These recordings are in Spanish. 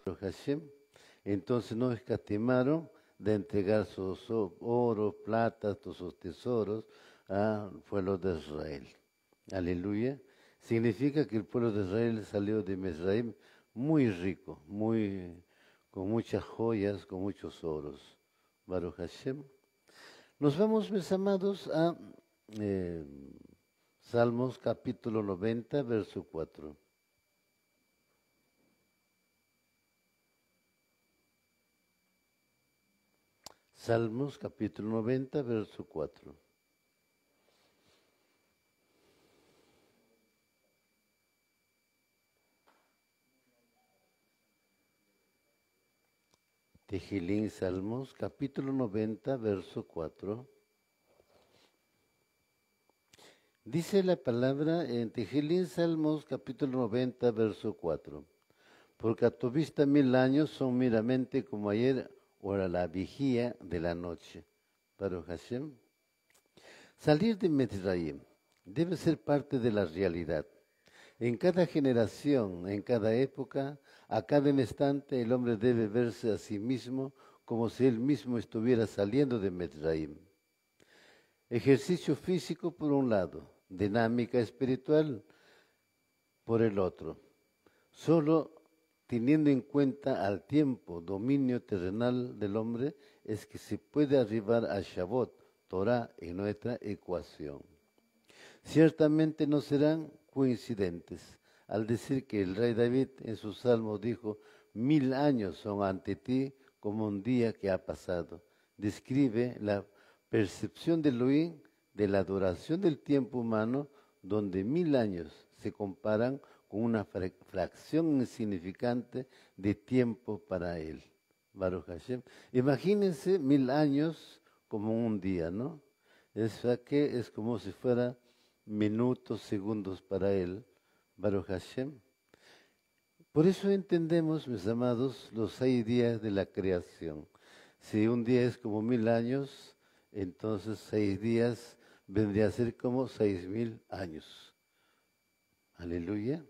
Hashem. Entonces no escatimaron de entregar sus oro, plata, sus tesoros al pueblo de Israel. Aleluya. Significa que el pueblo de Israel salió de Misraim muy rico, con muchas joyas, con muchos oros. Baruch Hashem. Nos vamos, mis amados, a eh, Salmos capítulo 90, verso 4. Salmos capítulo 90, verso 4. Tejilín, Salmos capítulo 90, verso 4. Dice la palabra en Tejilín, Salmos capítulo 90, verso 4. Porque a tu vista 1000 años son meramente como ayer o a la vigía de la noche. Baruch Hashem. Salir de Mitzrayim debe ser parte de la realidad. En cada generación, en cada época, a cada instante, el hombre debe verse a sí mismo como si él mismo estuviera saliendo de Mitzrayim. Ejercicio físico por un lado, dinámica espiritual por el otro. Solo teniendo en cuenta al tiempo, dominio terrenal del hombre, es que se puede arribar a Shavuot, Torah, en nuestra ecuación. Ciertamente no serán coincidentes al decir que el rey David en su salmo dijo, 1000 años son ante ti como un día que ha pasado. Describe la percepción de Elohim de la duración del tiempo humano, donde 1000 años se comparan con una fracción insignificante de tiempo para él. Baruch Hashem. Imagínense 1000 años como un día, ¿no? Es como si fuera minutos, segundos para él. Baruch Hashem. Por eso entendemos, mis amados, los 6 días de la creación. Si un día es como 1000 años, entonces 6 días vendría a ser como 6000 años. Aleluya.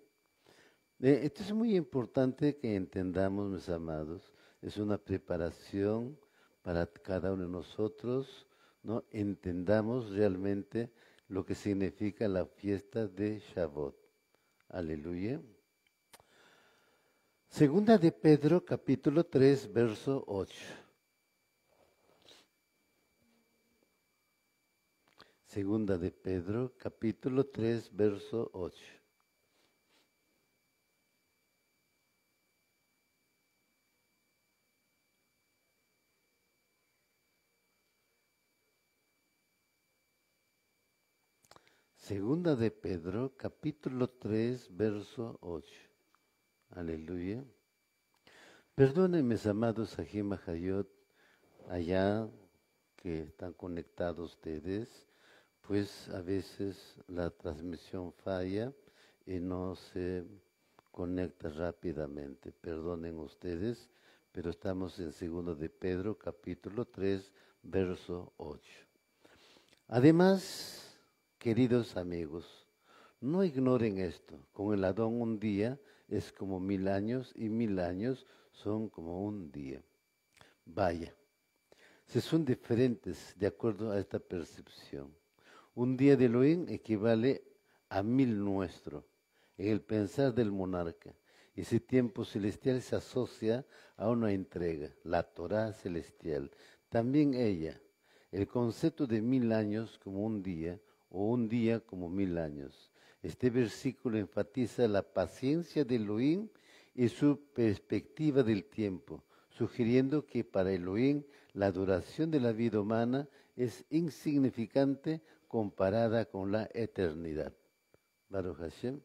Esto es muy importante que entendamos, mis amados. Es una preparación para cada uno de nosotros, ¿no? Entendamos realmente lo que significa la fiesta de Shavuot. Aleluya. Segunda de Pedro, capítulo 3, verso 8. Segunda de Pedro, capítulo 3, verso 8. Segunda de Pedro, capítulo 3, verso 8. Aleluya. Perdonen, mis amados Ajim Hayot, allá que están conectados ustedes, pues a veces la transmisión falla y no se conecta rápidamente. Perdonen ustedes, pero estamos en segundo de Pedro, capítulo 3, verso 8. Además, queridos amigos, no ignoren esto. Con el Adón un día es como 1000 años y 1000 años son como un día. Vaya, se son diferentes de acuerdo a esta percepción. Un día de Elohim equivale a 1000 nuestro en el pensar del monarca. Ese tiempo celestial se asocia a una entrega, la Torah celestial. También ella, el concepto de 1000 años como un día o un día como 1000 años. Este versículo enfatiza la paciencia de Elohim y su perspectiva del tiempo, sugiriendo que para Elohim la duración de la vida humana es insignificante comparada con la eternidad. Baruch Hashem.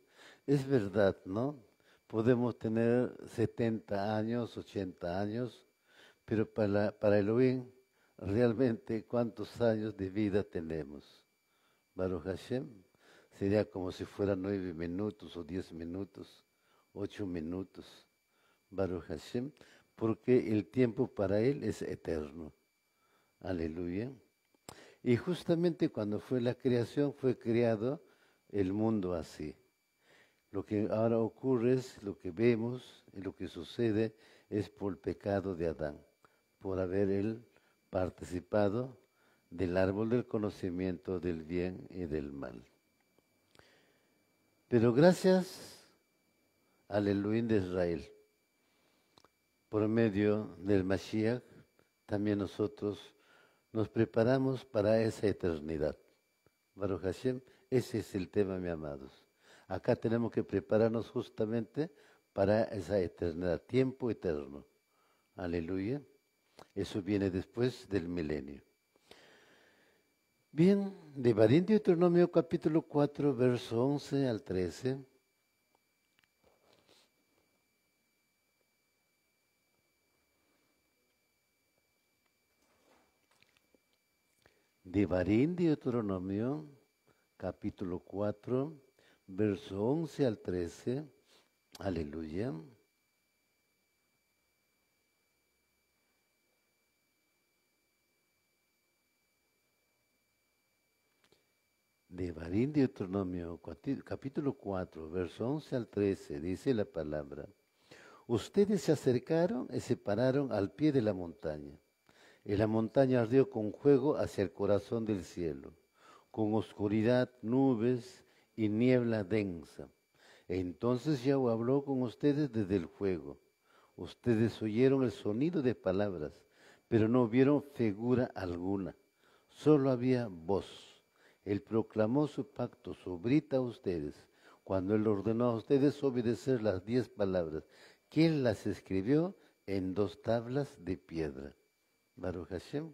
Es verdad, ¿no? Podemos tener 70 años, 80 años, pero para Elohim, realmente, ¿cuántos años de vida tenemos? Baruch Hashem. Sería como si fueran 9 minutos o 10 minutos, 8 minutos. Baruch Hashem. Porque el tiempo para él es eterno. Aleluya. Y justamente cuando fue la creación, fue creado el mundo así. Lo que ahora ocurre es lo que vemos y lo que sucede es por el pecado de Adán, por haber él participado del árbol del conocimiento del bien y del mal. Pero gracias al Elohim de Israel, por medio del Mashiach, también nosotros nos preparamos para esa eternidad. Baruch Hashem, ese es el tema, mis amados. Acá tenemos que prepararnos justamente para esa eternidad, tiempo eterno. Aleluya. Eso viene después del milenio. Bien, Devarim, Deuteronomio capítulo 4, verso 11 al 13. Devarim, Deuteronomio capítulo 4, verso 11 al 13. Aleluya. Devarim, Deuteronomio capítulo 4, verso 11 al 13, dice la palabra. Ustedes se acercaron y se pararon al pie de la montaña. Y la montaña ardió con fuego hacia el corazón del cielo, con oscuridad, nubes y niebla densa. Entonces Yahweh habló con ustedes desde el fuego. Ustedes oyeron el sonido de palabras, pero no vieron figura alguna. Solo había voz. Él proclamó su pacto sobrita a ustedes, cuando Él ordenó a ustedes obedecer las 10 palabras, que Él las escribió en 2 tablas de piedra. Baruch Hashem.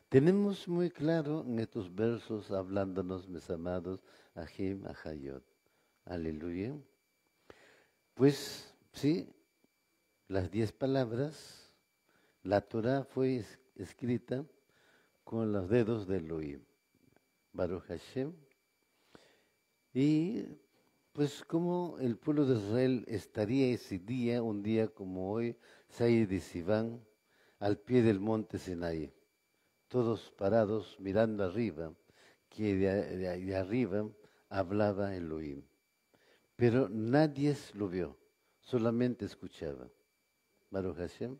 Tenemos muy claro en estos versos hablándonos, mis amados, Ahim, Ahayot. Aleluya. Pues sí, las 10 palabras, la Torah fue escrita con los dedos de Elohim. Baruch Hashem. Y pues como el pueblo de Israel estaría ese día, un día como hoy, Saí de Siván, al pie del monte Sinaí, todos parados mirando arriba, que de arriba hablaba Elohim. Pero nadie lo vio, solamente escuchaba. Baruch Hashem.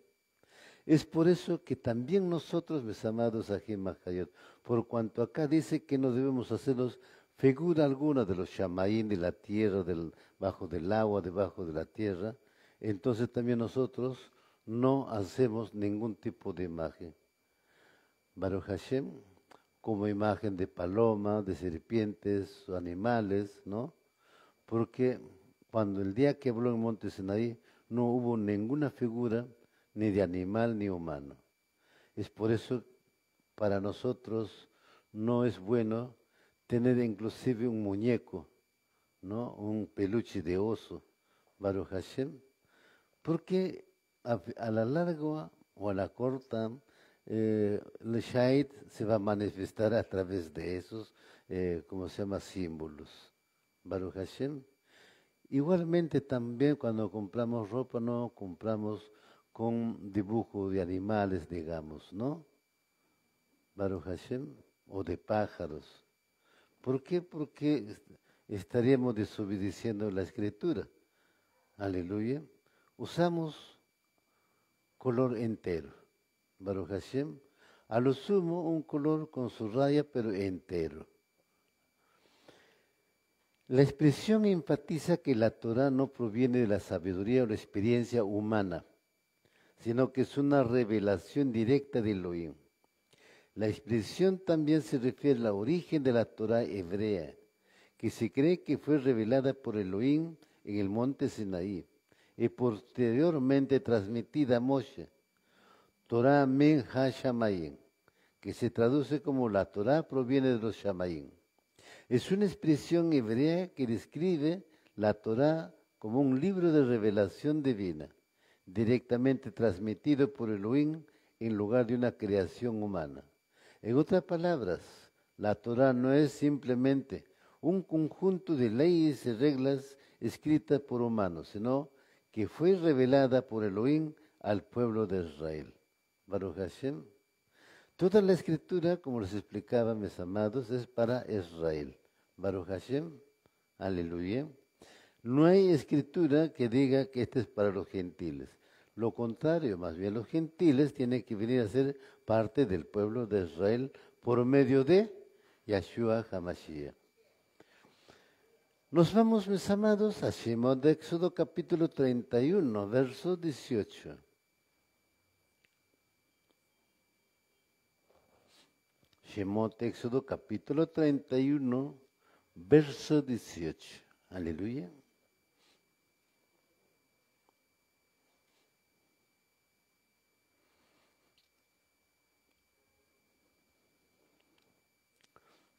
Es por eso que también nosotros, mis amados Ahim Ahayot, por cuanto acá dice que no debemos hacerlos figura alguna de los shamaín de la tierra, bajo del agua, debajo de la tierra, entonces también nosotros no hacemos ningún tipo de imagen. Baruch Hashem, como imagen de paloma, de serpientes, o animales, ¿no? Porque cuando el día que habló en Monte Sinaí no hubo ninguna figura ni de animal ni humano. Es por eso para nosotros no es bueno tener inclusive un muñeco, ¿no? Un peluche de oso, Baruch Hashem, porque a la larga o a la corta, el Shait se va a manifestar a través de esos, ¿cómo se llama? Símbolos. Baruch Hashem. Igualmente también cuando compramos ropa no compramos con dibujo de animales, digamos, ¿no? Baruch Hashem, o de pájaros. ¿Por qué? Porque estaríamos desobedeciendo la escritura. Aleluya. Usamos color entero. Baruch Hashem. A lo sumo un color con su raya, pero entero. La expresión enfatiza que la Torah no proviene de la sabiduría o la experiencia humana, sino que es una revelación directa de Elohim. La expresión también se refiere al origen de la Torah hebrea, que se cree que fue revelada por Elohim en el monte Sinaí y posteriormente transmitida a Moshe. Torah Men HaShamayim, que se traduce como la Torah proviene de los Shamayim. Es una expresión hebrea que describe la Torah como un libro de revelación divina, directamente transmitido por Elohim en lugar de una creación humana. En otras palabras, la Torah no es simplemente un conjunto de leyes y reglas escritas por humanos, sino que fue revelada por Elohim al pueblo de Israel. Baruch Hashem. Toda la escritura, como les explicaba, mis amados, es para Israel. Baruch Hashem, aleluya. No hay escritura que diga que este es para los gentiles. Lo contrario, más bien los gentiles tienen que venir a ser parte del pueblo de Israel por medio de Yahshua HaMashiach. Nos vamos, mis amados, a Shemot de Éxodo capítulo 31, verso 18. Shemot Éxodo capítulo 31, verso 18. Aleluya.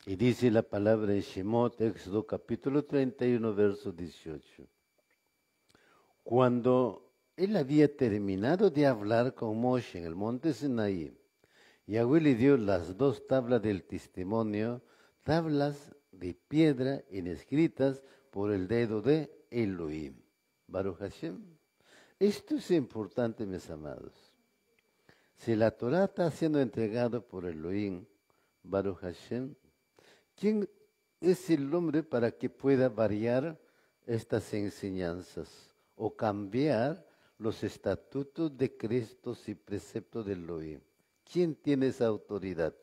Y dice la palabra en Shemot, Éxodo capítulo 31, verso 18. Cuando él había terminado de hablar con Moshe en el monte Sinaí, Yahweh le dio las 2 tablas del testimonio, tablas de piedra inscritas por el dedo de Elohim. Baruch Hashem. Esto es importante, mis amados. Si la Torah está siendo entregada por Elohim, Baruch Hashem, ¿quién es el hombre para que pueda variar estas enseñanzas o cambiar los estatutos, decretos y preceptos del Elohim? ¿Quién tiene esa autoridad?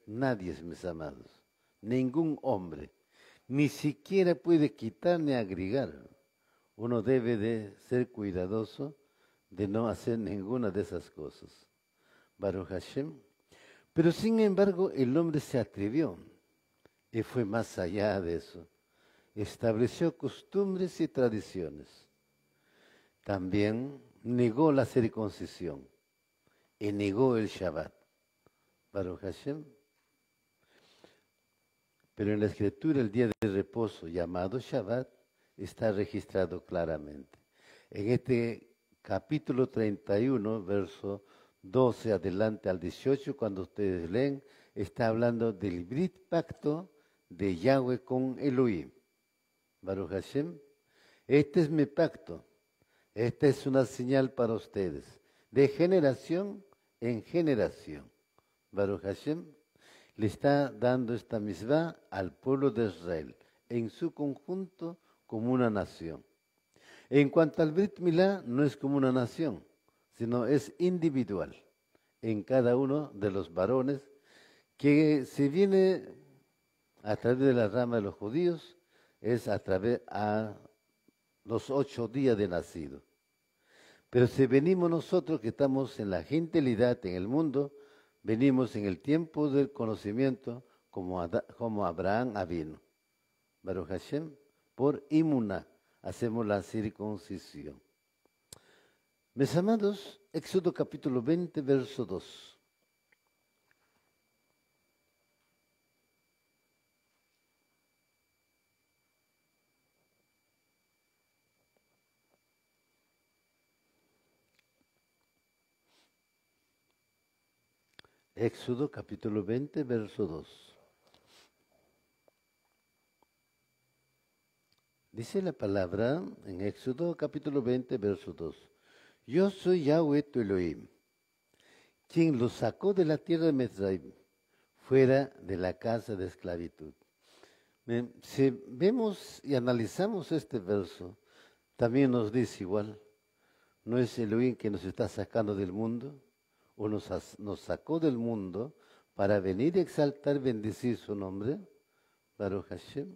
Nadie, mis amados. Ningún hombre. Ni siquiera puede quitar ni agregar. Uno debe de ser cuidadoso de no hacer ninguna de esas cosas. Baruch Hashem. Pero sin embargo, el hombre se atrevió y fue más allá de eso. Estableció costumbres y tradiciones. También negó la circuncisión y negó el Shabbat. Baruch Hashem. Pero en la Escritura el día de reposo llamado Shabbat está registrado claramente. En este capítulo 31, verso 12 adelante al 18, cuando ustedes leen, está hablando del Brit Pacto de Yahweh con Elohim. Baruch Hashem, este es mi pacto, esta es una señal para ustedes, de generación en generación. Baruch Hashem le está dando esta misvá al pueblo de Israel, en su conjunto como una nación. En cuanto al Brit Milá, no es como una nación, sino es individual en cada uno de los varones que se viene a través de la rama de los judíos, es a través a los 8 días de nacido. Pero si venimos nosotros que estamos en la gentilidad en el mundo, venimos en el tiempo del conocimiento como Abraham vino. Baruch Hashem, por Imuná hacemos la circuncisión. Mis amados, Éxodo capítulo 20, verso 2. Éxodo capítulo 20, verso 2. Dice la palabra en Éxodo capítulo 20, verso 2. Yo soy Yahweh tu Elohim, quien los sacó de la tierra de Mizraim, fuera de la casa de esclavitud. Si vemos y analizamos este verso, también nos dice igual, ¿no es Elohim que nos está sacando del mundo? ¿O nos sacó del mundo para venir a exaltar, bendecir su nombre? Baruch Hashem.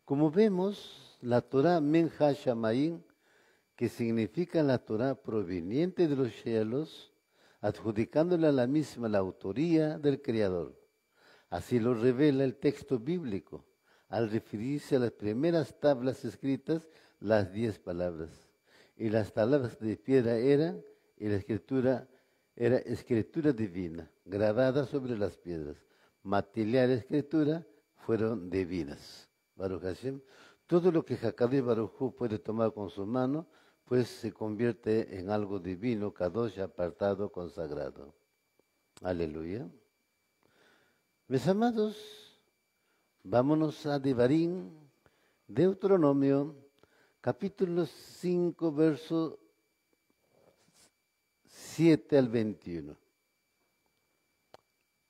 Como vemos, la Torah Men HaShamayim, que significa la Torah proveniente de los cielos, adjudicándole a la misma la autoría del Creador. Así lo revela el texto bíblico, al referirse a las primeras tablas escritas, las 10 palabras. Y las tablas de piedra eran, y la escritura era escritura divina, grabada sobre las piedras. Material de escritura fueron divinas. Baruch Hashem. Todo lo que Hakadosh Baruj Hu puede tomar con su mano, pues se convierte en algo divino, Kadosh, apartado, consagrado. Aleluya. Mis amados, vámonos a Devarim, Deuteronomio, capítulo 5, verso 7 al 21.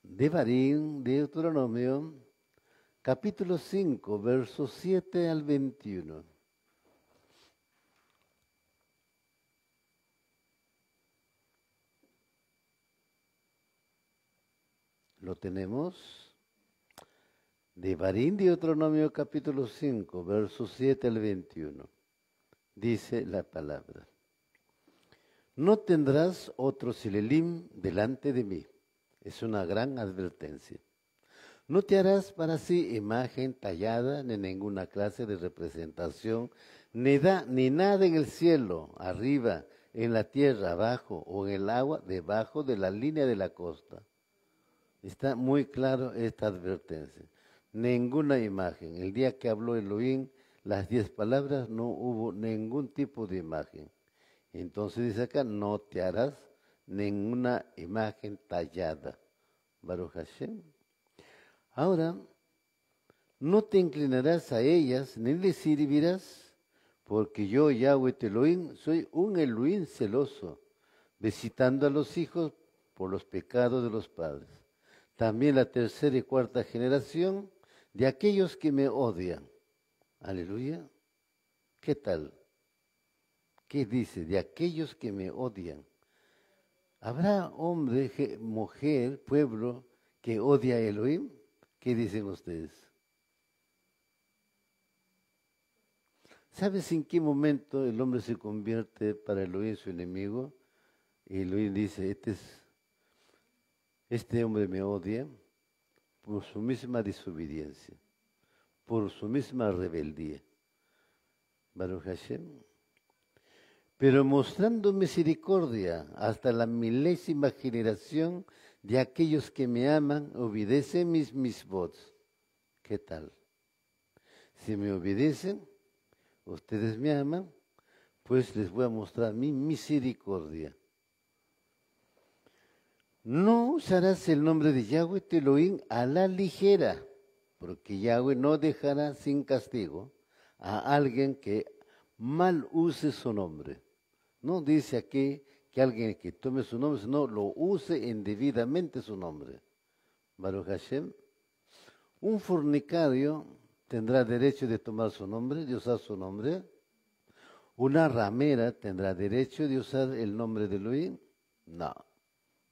Devarim, Deuteronomio, capítulo 5, versos 7 al 21. Lo tenemos. Devarim, Deuteronomio capítulo 5, versos 7 al 21. Dice la palabra: no tendrás otros Elelim delante de mí. Es una gran advertencia. No te harás para sí imagen tallada ni ninguna clase de representación, ni nada en el cielo, arriba, en la tierra, abajo, o en el agua, debajo de la línea de la costa. Está muy claro esta advertencia. Ninguna imagen. El día que habló Elohim, las 10 palabras, no hubo ningún tipo de imagen. Entonces dice acá, no te harás ninguna imagen tallada. Baruch Hashem. Ahora, no te inclinarás a ellas, ni les servirás, porque yo, Yahweh tu Elohim, soy un Elohim celoso, visitando a los hijos por los pecados de los padres. También la tercera y cuarta generación de aquellos que me odian. Aleluya. ¿Qué tal? ¿Qué dice? De aquellos que me odian. ¿Habrá hombre, mujer, pueblo que odia a Elohim? ¿Qué dicen ustedes? ¿Sabes en qué momento el hombre se convierte para Elohim su enemigo? Y Elohim dice, este hombre me odia por su misma desobediencia, por su misma rebeldía. Baruch Hashem. Pero mostrando misericordia hasta la milésima generación de aquellos que me aman, obedecen mis votos. ¿Qué tal? Si me obedecen, ustedes me aman, pues les voy a mostrar mi misericordia. No usarás el nombre de Yahweh tu Elohim a la ligera, porque Yahweh no dejará sin castigo a alguien que mal use su nombre. No dice aquí que alguien que tome su nombre, sino lo use indebidamente su nombre. Baruch Hashem. Un fornicario tendrá derecho de tomar su nombre, de usar su nombre. Una ramera tendrá derecho de usar el nombre de Elohim. No,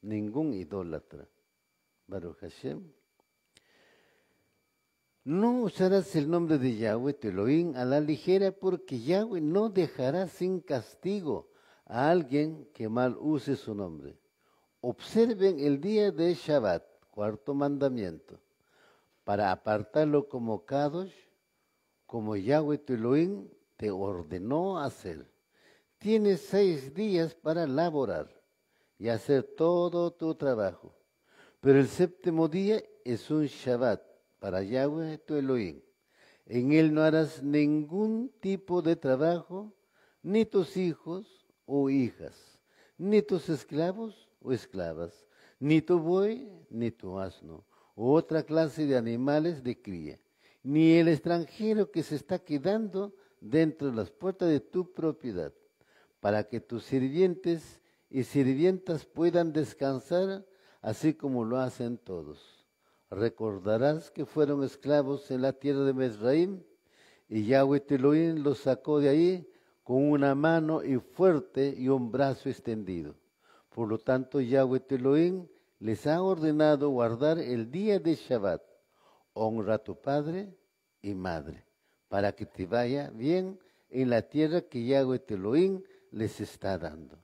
ningún idólatra. Baruch Hashem. No usarás el nombre de Yahweh tu Elohim a la ligera, porque Yahweh no dejará sin castigo a alguien que mal use su nombre. Observen el día de Shabbat, cuarto mandamiento, para apartarlo como Kadosh, como Yahweh tu Elohim te ordenó hacer. Tienes 6 días para laborar y hacer todo tu trabajo, pero el séptimo día es un Shabbat para Yahweh tu Elohim. En él no harás ningún tipo de trabajo, ni tus hijos o hijas, ni tus esclavos o esclavas, ni tu buey, ni tu asno, u otra clase de animales de cría, ni el extranjero que se está quedando dentro de las puertas de tu propiedad, para que tus sirvientes y sirvientas puedan descansar, así como lo hacen todos. Recordarás que fueron esclavos en la tierra de Mesraim, y Yahweh tu Elohim los sacó de ahí con una mano y fuerte y un brazo extendido. Por lo tanto, Yahweh tu Elohim les ha ordenado guardar el día de Shabbat. Honra a tu padre y madre, para que te vaya bien en la tierra que Yahweh tu Elohim les está dando.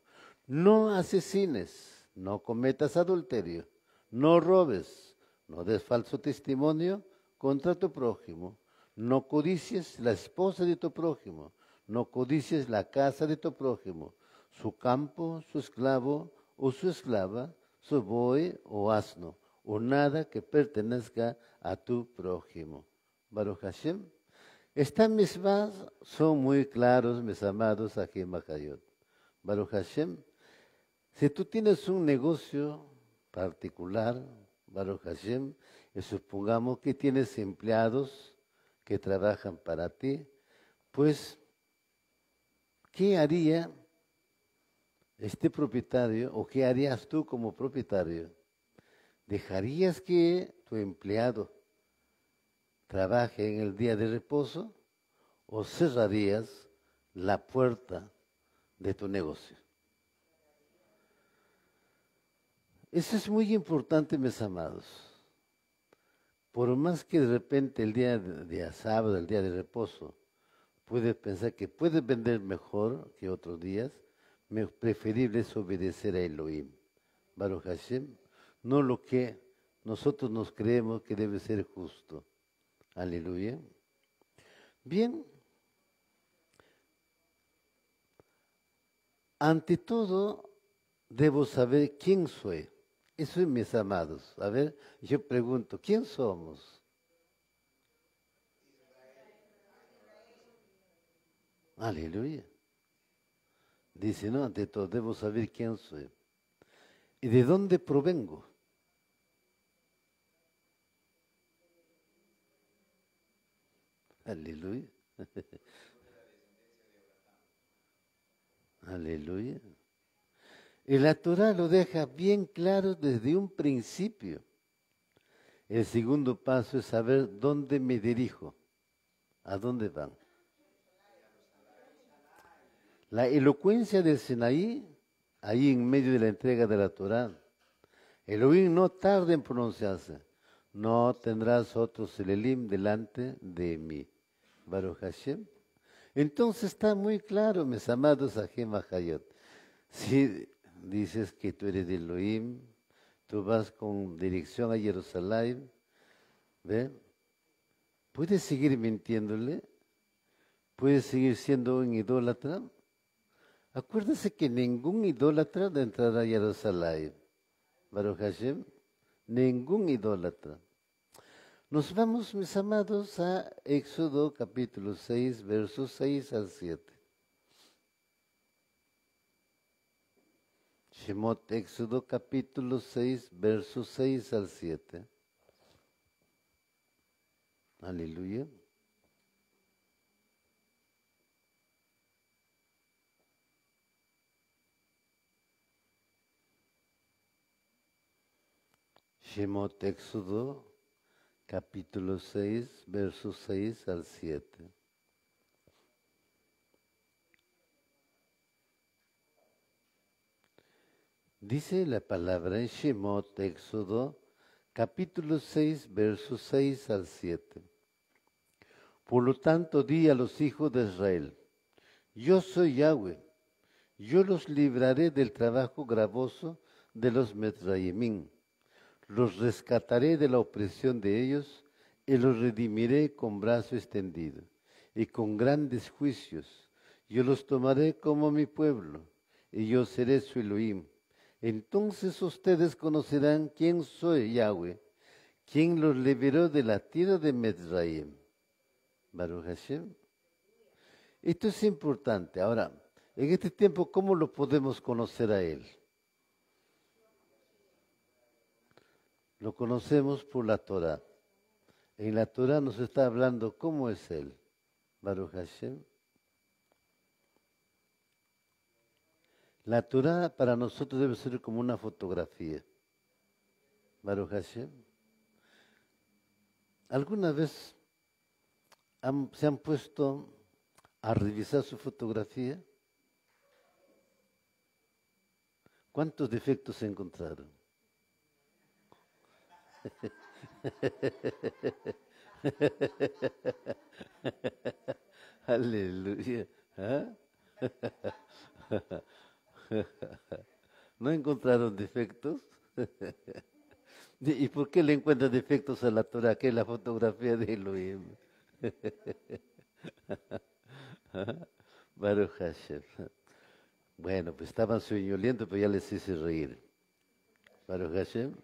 No asesines, no cometas adulterio, no robes, no des falso testimonio contra tu prójimo, no codicies la esposa de tu prójimo, no codicies la casa de tu prójimo, su campo, su esclavo o su esclava, su buey o asno, o nada que pertenezca a tu prójimo. Baruch Hashem. Estas mismas son muy claros, mis amados Ajim Achayot. Baruch Hashem. Si tú tienes un negocio particular, Baruch Hashem, y supongamos que tienes empleados que trabajan para ti, pues, ¿qué haría este propietario o qué harías tú como propietario? ¿Dejarías que tu empleado trabaje en el día de reposo o cerrarías la puerta de tu negocio? Eso es muy importante, mis amados. Por más que de repente el día de sábado, el día de reposo, puedes pensar que puedes vender mejor que otros días, preferible es obedecer a Elohim, Baruch Hashem, no lo que nosotros nos creemos que debe ser justo. Aleluya. Bien, ante todo, debo saber quién soy. Eso es, mis amados. A ver, yo pregunto, ¿quién somos? Aleluya. Dice, no, ante todo, debo saber quién soy. ¿Y de dónde provengo? Aleluya. Aleluya. Y la Torah lo deja bien claro desde un principio. El segundo paso es saber dónde me dirijo, a dónde van. La elocuencia del Sinaí, ahí en medio de la entrega de la Torah, Elohim no tarda en pronunciarse. No tendrás otro Selelim delante de mí. Baruch Hashem. Entonces está muy claro, mis amados Ajem Hayot. Si dices que tú eres de Elohim, tú vas con dirección a Jerusalén, ¿ve? ¿Puedes seguir mintiéndole? ¿Puedes seguir siendo un idólatra? Acuérdese que ningún idólatra entrará a Jerusalén. Baruch Hashem, ningún idólatra. Nos vamos, mis amados, a Éxodo capítulo 6, versos 6 al 7. Shemot, Éxodo capítulo 6, versos 6 al 7. Aleluya. Shemot, Éxodo capítulo 6, versos 6 al 7. Dice la palabra en Shemot, Éxodo, capítulo 6, versos 6 al 7. Por lo tanto, di a los hijos de Israel, yo soy Yahweh, yo los libraré del trabajo gravoso de los Metrayemín, los rescataré de la opresión de ellos y los redimiré con brazo extendido y con grandes juicios. Yo los tomaré como mi pueblo y yo seré su Elohim. Entonces ustedes conocerán quién soy Yahweh, quien los liberó de la tierra de Mitzrayim. Baruch Hashem. Esto es importante. Ahora, en este tiempo, ¿cómo lo podemos conocer a Él? Lo conocemos por la Torah. En la Torah nos está hablando cómo es Él. Baruch Hashem. La Torah para nosotros debe ser como una fotografía. Baruch Hashem. ¿Alguna vez se han puesto a revisar su fotografía? ¿Cuántos defectos se encontraron? Aleluya. ¿Ah? ¿No encontraron defectos? ¿Y por qué le encuentran defectos a la Torah, que es la fotografía de Elohim? Baruch Hashem. Bueno, pues estaban soñolientos, pero ya les hice reír. Baruch Hashem.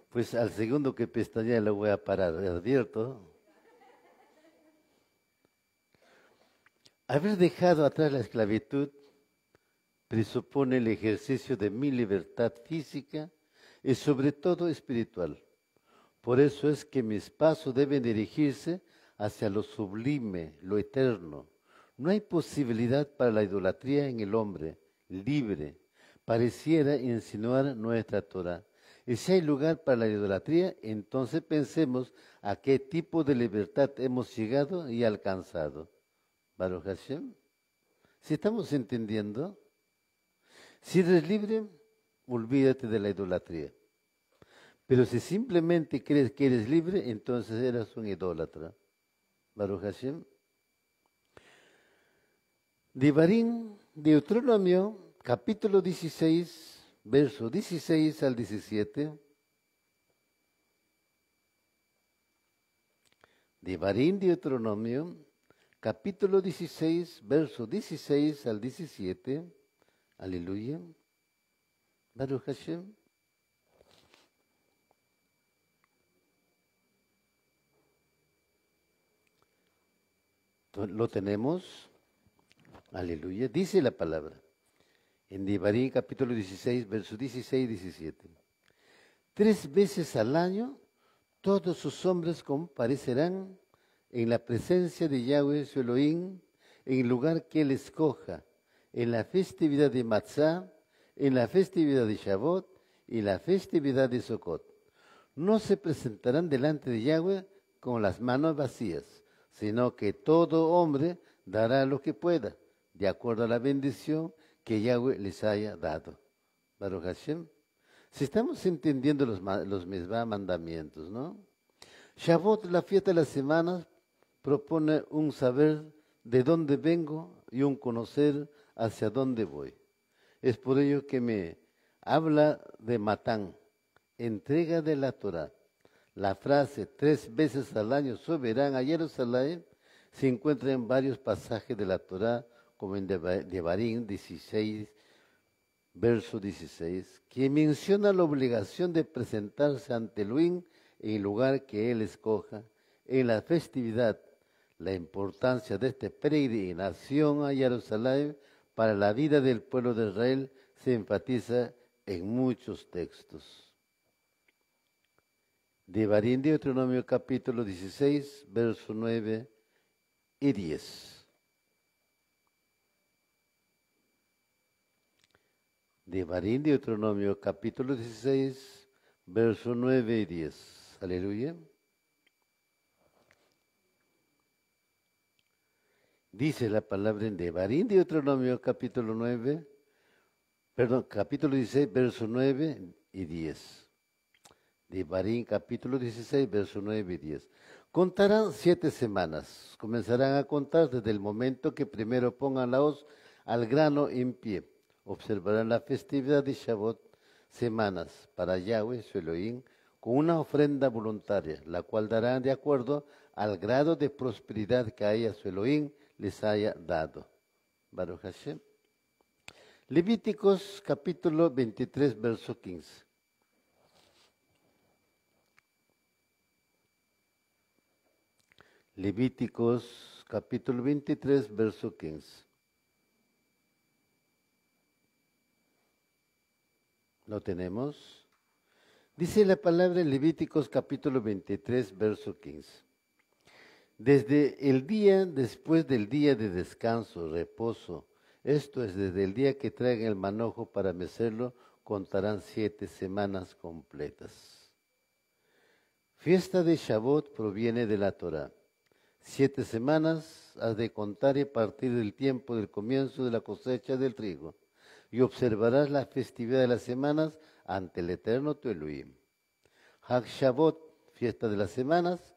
Pues al segundo que pestañea le voy a parar, advierto. Haber dejado atrás la esclavitud presupone el ejercicio de mi libertad física y sobre todo espiritual. Por eso es que mis pasos deben dirigirse hacia lo sublime, lo eterno. No hay posibilidad para la idolatría en el hombre libre. Pareciera insinuar nuestra Torah. Y si hay lugar para la idolatría, entonces pensemos a qué tipo de libertad hemos llegado y alcanzado. Baruch Hashem. Si estamos entendiendo, si eres libre, olvídate de la idolatría. Pero si simplemente crees que eres libre, entonces eres un idólatra. Baruch Hashem. Devarim, Deuteronomio, capítulo 16, verso 16 al 17. Devarim, Deuteronomio, capítulo 16, verso 16 al 17. Aleluya. Baruch Hashem. Lo tenemos. Aleluya. Dice la palabra. En Devarim, capítulo 16, versos 16 y 17. 3 veces al año todos sus hombres comparecerán en la presencia de Yahweh su Elohim, en el lugar que él escoja, en la festividad de Matzah, en la festividad de Shavuot y la festividad de Sukkot. No se presentarán delante de Yahweh con las manos vacías, sino que todo hombre dará lo que pueda, de acuerdo a la bendición que Yahweh les haya dado. Baruch Hashem. Si estamos entendiendo los mismos mandamientos, ¿no? Shavuot, la fiesta de las semanas, propone un saber de dónde vengo y un conocer hacia dónde voy. Es por ello que me habla de Matán, entrega de la Torah. La frase 3 veces al año subirán a Jerusalén se encuentra en varios pasajes de la Torah, como en Devarim 16, verso 16, que menciona la obligación de presentarse ante Elohim en el lugar que él escoja, en la festividad. La importancia de esta peregrinación a Jerusalén para la vida del pueblo de Israel se enfatiza en muchos textos. Devarim, Deuteronomio capítulo 16, verso 9 y 10. Devarim, Deuteronomio capítulo 16, verso 9 y 10. Aleluya. Dice la palabra en Devarim, Deuteronomio capítulo 16, verso 9 y 10. Devarim, capítulo 16, verso 9 y 10. Contarán 7 semanas. Comenzarán a contar desde el momento que primero pongan la hoz al grano en pie. Observarán la festividad de Shavuot, semanas para Yahweh, su Elohim, con una ofrenda voluntaria, la cual darán de acuerdo al grado de prosperidad que a ella, su Elohim, les haya dado. Baruch Hashem. Levíticos capítulo 23, verso 15. Levíticos capítulo 23, verso 15. ¿Lo tenemos? Dice la palabra en Levíticos capítulo 23, verso 15. Desde el día después del día de descanso, reposo, esto es desde el día que traigan el manojo para mecerlo, contarán 7 semanas completas. Fiesta de Shavuot proviene de la Torah. 7 semanas has de contar y partir del tiempo del comienzo de la cosecha del trigo, y observarás la festividad de las semanas ante el Eterno tu Elohim. Hag Shavuot, fiesta de las semanas,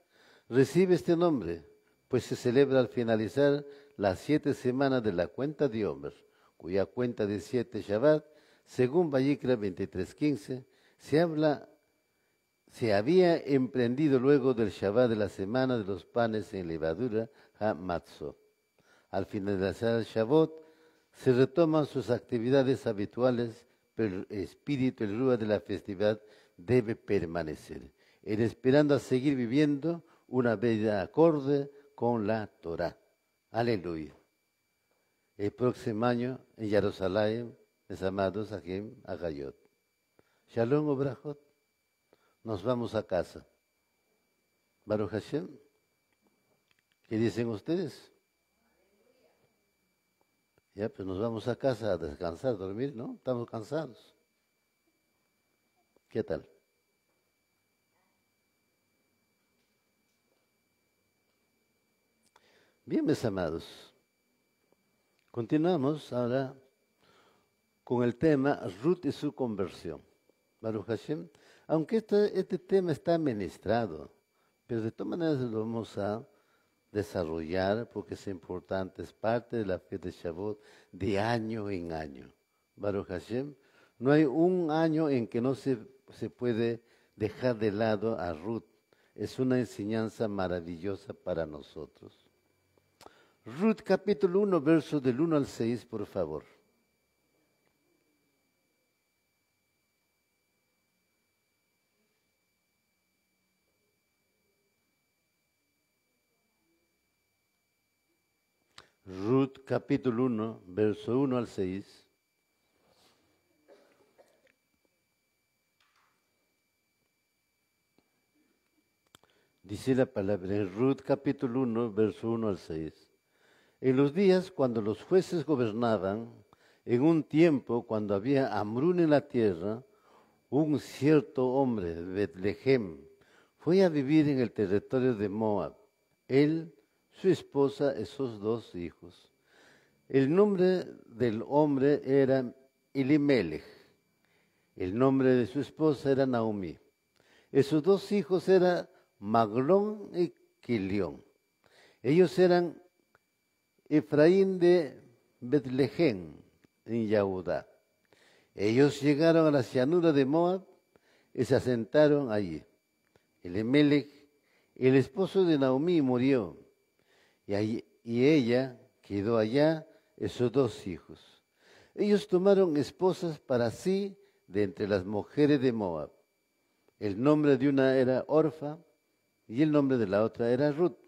recibe este nombre, pues se celebra al finalizar las 7 semanas de la cuenta de Omer, cuya cuenta de 7 Shabbat, según Vayikra 23:15, se había emprendido luego del Shabbat de la semana de los panes en levadura, ha-matzo. Al finalizar el Shabbat, se retoman sus actividades habituales, pero el espíritu, el rúa de la festividad debe permanecer, esperando a seguir viviendo una vida acorde con la Torah. Aleluya. El próximo año en Jerusalén, mis amados, Ajim, Agayot. Shalom, Obrajot. Nos vamos a casa. Baruch Hashem. ¿Qué dicen ustedes? Ya, pues nos vamos a casa a descansar, dormir, ¿no? Estamos cansados. ¿Qué tal? Bien, mis amados. Continuamos ahora con el tema Ruth y su conversión. Baruch Hashem. Aunque este tema está ministrado, pero de todas maneras lo vamos a desarrollar porque es importante, es parte de la fiesta de Shavuot de año en año. Baruch Hashem. No hay un año en que no se puede dejar de lado a Ruth. Es una enseñanza maravillosa para nosotros. Ruth capítulo 1, versos del 1 al 6, por favor. Ruth capítulo 1, verso 1 al 6. Dice la palabra en Ruth capítulo 1, verso 1 al 6. En los días cuando los jueces gobernaban, en un tiempo cuando había hambruna en la tierra, un cierto hombre de Betlehem fue a vivir en el territorio de Moab. Él, su esposa y sus dos hijos. El nombre del hombre era Elimelech. El nombre de su esposa era Naomi. Y sus dos hijos eran Maglón y Quilión. Ellos eran Efraín de Betlehem, en Yahudá. Ellos llegaron a la llanura de Moab y se asentaron allí. Elimelech, el esposo de Naomi, murió, y ella quedó allá y sus dos hijos. Ellos tomaron esposas para sí de entre las mujeres de Moab. El nombre de una era Orfa y el nombre de la otra era Ruth.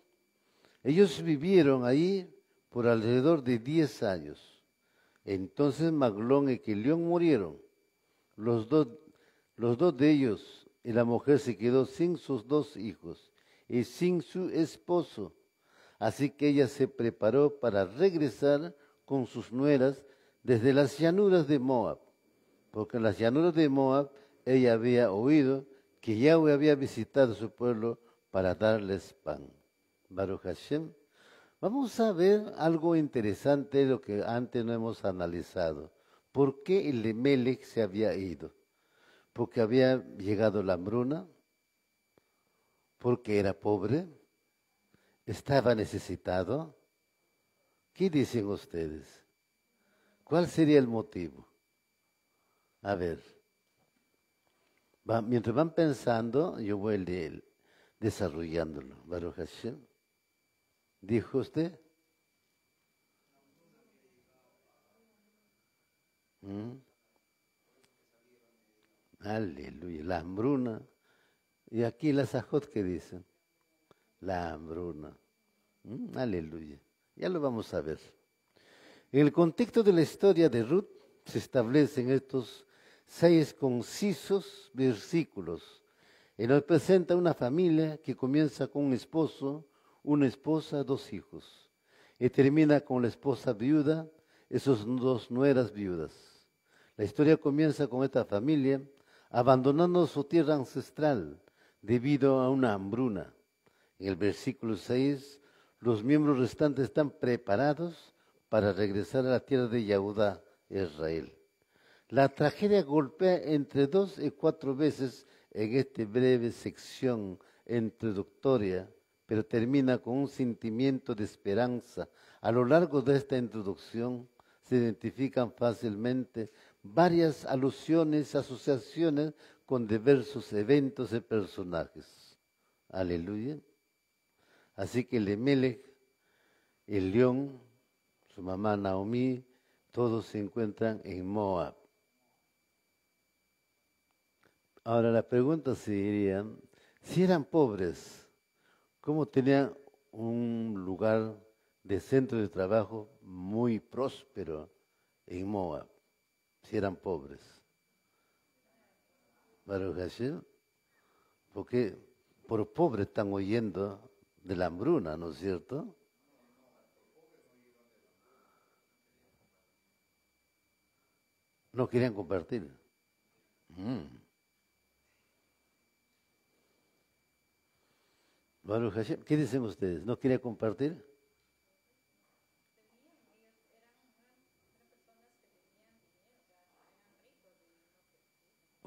Ellos vivieron ahí por alrededor de 10 años. Entonces Maglón y Quilión murieron. Los dos de ellos, y la mujer se quedó sin sus dos hijos y sin su esposo. Así que ella se preparó para regresar con sus nueras desde las llanuras de Moab, porque en las llanuras de Moab ella había oído que Yahweh había visitado su pueblo para darles pan. Baruch Hashem. Vamos a ver algo interesante de lo que antes no hemos analizado. ¿Por qué Elimelech se había ido? ¿Porque había llegado la hambruna? ¿Porque era pobre? ¿Estaba necesitado? ¿Qué dicen ustedes? ¿Cuál sería el motivo? A ver, mientras van pensando, yo voy a leer, desarrollándolo. Baruch Hashem. ¿Dijo usted? Aleluya, la hambruna. Y aquí la sajot que dicen, la hambruna. Aleluya, ya lo vamos a ver. En el contexto de la historia de Ruth se establecen estos 6 concisos versículos. Y nos presenta una familia que comienza con un esposo, una esposa, 2 hijos. Y termina con la esposa viuda y sus 2 nueras viudas. La historia comienza con esta familia abandonando su tierra ancestral debido a una hambruna. En el versículo 6, los miembros restantes están preparados para regresar a la tierra de Yahudá, Israel. La tragedia golpea entre 2 y 4 veces en esta breve sección introductoria, pero termina con un sentimiento de esperanza. A lo largo de esta introducción se identifican fácilmente varias alusiones, asociaciones con diversos eventos y personajes. Aleluya. Así que Elimelech, el león, su mamá Naomi, todos se encuentran en Moab. Ahora la pregunta sería, si eran pobres, ¿cómo tenían un lugar de centro de trabajo muy próspero en Moab? Si eran pobres. Baruch Hashem, porque por pobres están huyendo de la hambruna, ¿no es cierto? No querían compartir. Baruch Hashem, ¿qué dicen ustedes? ¿No querían compartir?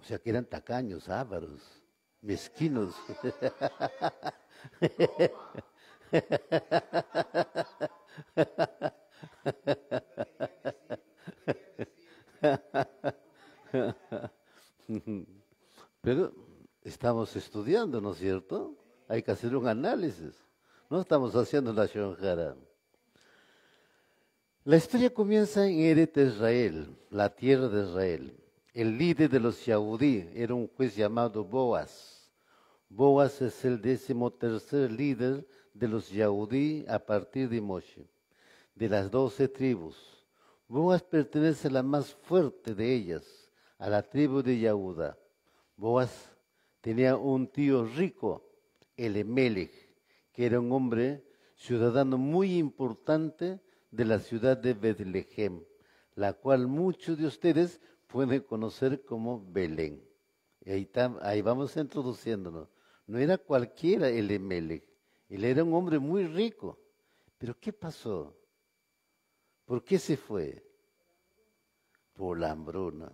O sea que eran tacaños, ávaros, mezquinos. Pero estamos estudiando, ¿no es cierto? Hay que hacer un análisis. No estamos haciendo la shonjara. La historia comienza en Eret Israel, la tierra de Israel. El líder de los Yahudí era un juez llamado Boaz. Boaz es el 13º líder de los Yahudí a partir de Moshe, de las 12 tribus. Boaz pertenece a la más fuerte de ellas, a la tribu de Yehuda. Boaz tenía un tío rico, Elimelech, que era un hombre ciudadano muy importante de la ciudad de Betlehem, la cual muchos de ustedes pueden conocer como Belén. Y ahí vamos introduciéndonos. No era cualquiera Elimelech, él era un hombre muy rico. Pero ¿qué pasó? ¿Por qué se fue? Por la hambruna.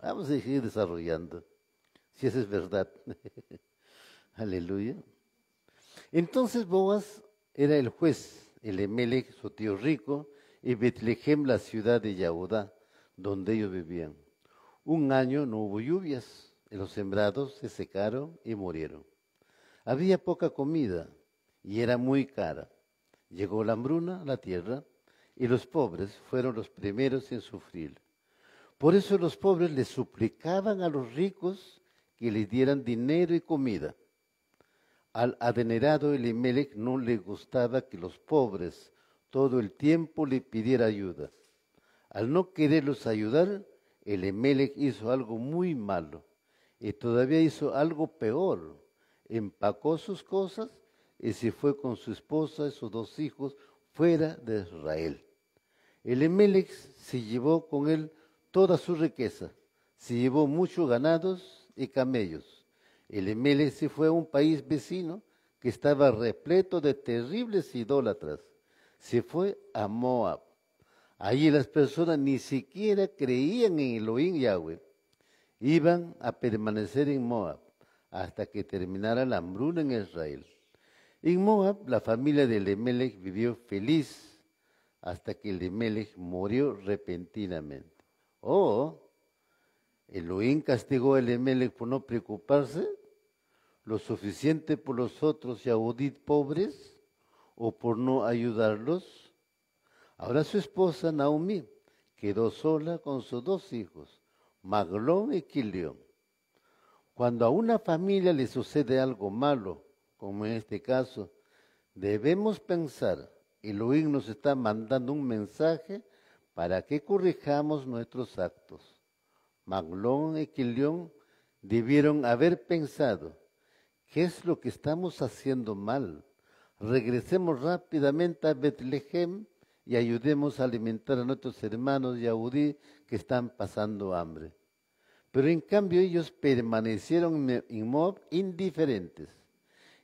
Vamos a seguir desarrollando, si eso es verdad. Aleluya. Entonces Boaz era el juez, Elimelech, su tío rico, y Betlehem, la ciudad de Yehudá, donde ellos vivían. Un año no hubo lluvias, y los sembrados se secaron y murieron. Había poca comida y era muy cara. Llegó la hambruna a la tierra y los pobres fueron los primeros en sufrir. Por eso los pobres les suplicaban a los ricos que les dieran dinero y comida. Al adinerado Elimelech no le gustaba que los pobres todo el tiempo le pidiera ayuda. Al no quererlos ayudar, Elimelech hizo algo muy malo y todavía hizo algo peor. Empacó sus cosas y se fue con su esposa y sus 2 hijos fuera de Israel. Elimelech se llevó con él toda su riqueza, se llevó muchos ganados y camellos. Elimelech se fue a un país vecino que estaba repleto de terribles idólatras. Se fue a Moab. Allí las personas ni siquiera creían en Elohim Yahweh. Iban a permanecer en Moab hasta que terminara la hambruna en Israel. En Moab, la familia de Elimelech vivió feliz hasta que Elimelech murió repentinamente. Elohim castigó a Elimelech por no preocuparse lo suficiente por los otros Yahudit pobres o por no ayudarlos. Ahora su esposa Naomi quedó sola con sus 2 hijos, Maglón y Quilión. Cuando a una familia le sucede algo malo, como en este caso, debemos pensar, Elohim nos está mandando un mensaje para que corrijamos nuestros actos. Maglón y Quilión debieron haber pensado, ¿qué es lo que estamos haciendo mal? Regresemos rápidamente a Betlehem y ayudemos a alimentar a nuestros hermanos Yahudí que están pasando hambre. Pero en cambio ellos permanecieron en Moab indiferentes.